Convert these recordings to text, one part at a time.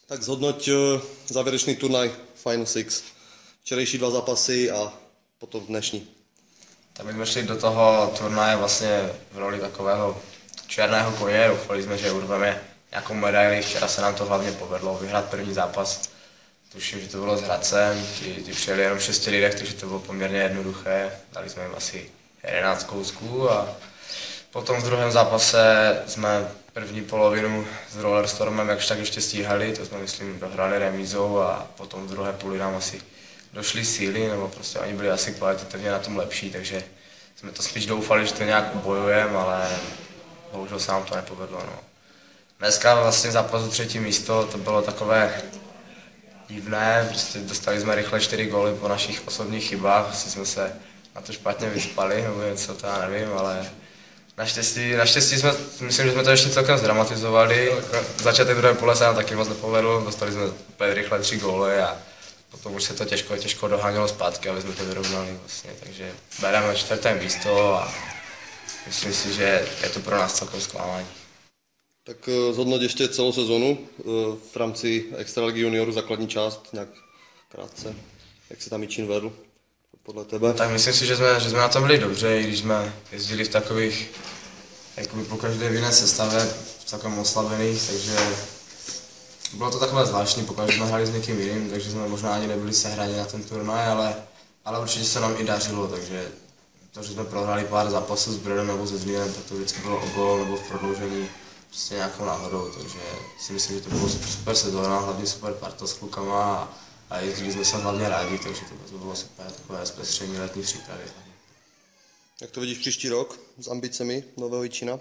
Tak zhodnoť závěrečný turnaj Final Six. Včerejší 2 zápasy a potom dnešní. Tak my jsme šli do toho turnaje vlastně v roli takového černého koně. Doufali jsme, že urveme nějakou medaili. Včera se nám to hlavně povedlo vyhrát první zápas. Tuším, že to bylo s Hradcem. Ti přijeli jenom 6 lidech, takže to bylo poměrně jednoduché. Dali jsme jim asi 11 kousků a potom v druhém zápase jsme první polovinu s Rollerstormem jakž tak ještě stíhali, to jsme myslím dohrali remízou a potom v druhé půli nám asi došly síly, nebo prostě oni byli asi kvalitativně na tom lepší, takže jsme to spíš doufali, že to nějak ubojujeme, ale bohužel se nám to nepovedlo. No. Dneska vlastně zápas o 3. místo, to bylo takové divné, prostě dostali jsme rychle 4 góly po našich osobních chybách, asi jsme se na to špatně vyspali, nebo něco, to já nevím, ale naštěstí jsme, myslím, že jsme to ještě celkem zdramatizovali. Začátek druhé půle se nám taky moc nepovedl, dostali jsme úplně rychle 3 góly a potom už se to těžko dohánělo zpátky, aby jsme to vyrovnali vlastně, takže bereme 4. místo a myslím si, že je to pro nás celkem zklamání. Tak zhodnoť ještě celou sezonu v rámci Extraligy juniorů, základní část, nějak krátce, jak se tam Jičín vedl podle tebe? Tak myslím si, že jsme na tom byli dobře, i když jsme jezdili v takových, jakoby po každé jiné sestavě, v takovém oslabených, takže bylo to takové zvláštní, pokud jsme hráli s někým jiným, takže jsme možná ani nebyli sehraní na ten turnaj, ale určitě se nám i dařilo, takže to, že jsme prohráli pár zápasů s Brodem nebo se Zlínem, tak to vždycky bylo o gól nebo v prodloužení prostě nějakou náhodou, takže si myslím, že to bylo super sezóna, hlavně super parta s klukama a jezdili jsme se hlavně rádi, takže to bylo super, takové zpestření letní přípravy. Jak to vidíš příští rok s ambicemi nového Jičína?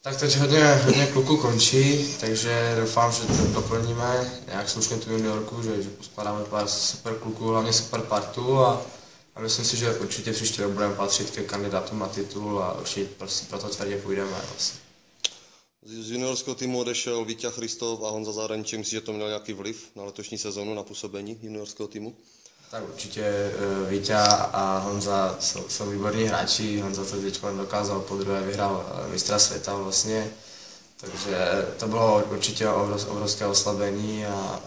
Tak teď hodně kluků končí, takže doufám, že to doplníme nějak slušně tu juniorku, že poskládáme pár super kluků, hlavně super partu a myslím si, že určitě příští rok budeme patřit ke kandidátům na titul a určitě prostě pro to tvrdě půjdeme. Vlastně. Z juniorského týmu odešel Víťa Christov a Honza Záhradníček. Myslíš, že to mělo nějaký vliv na letošní sezónu, na působení juniorského týmu? Tak určitě Víťa a Honza jsou výborní hráči. Honza to teď dokázal, podruhé vyhrál mistra světa vlastně. Takže to bylo určitě obrovské oslabení a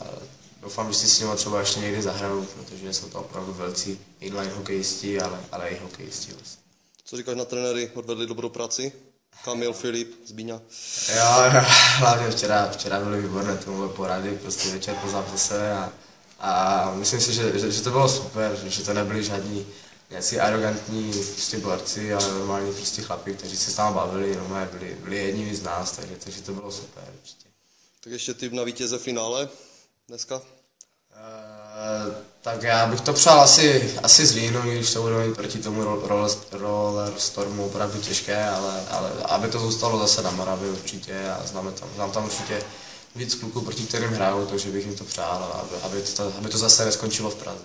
doufám, že si s ním třeba ještě někdy zahraju, protože jsou to opravdu velcí inline hokejisti, ale i hokejisti vlastně. Co říkáš na trenéry, odvedli dobrou práci? Kamil, Filip, Zbíňa? Jo, hlavně včera byly výborné tomu porady, prostě večer po zápase a myslím si, že to bylo super, že to nebyli žádní nějací arrogantní prostě borci, ale normální prostě chlapi, kteří se s námi bavili, byli jedni z nás, takže to bylo super určitě. Tak ještě tip na vítěze finále dneska? Tak já bych to přál asi Zlínu, když to budeme mít proti tomu Rollerstormu opravdu těžké, ale aby to zůstalo zase na Moravě určitě a znám tam určitě víc kluků, proti kterým hrajou, takže bych jim to přál, aby to zase neskončilo v Praze.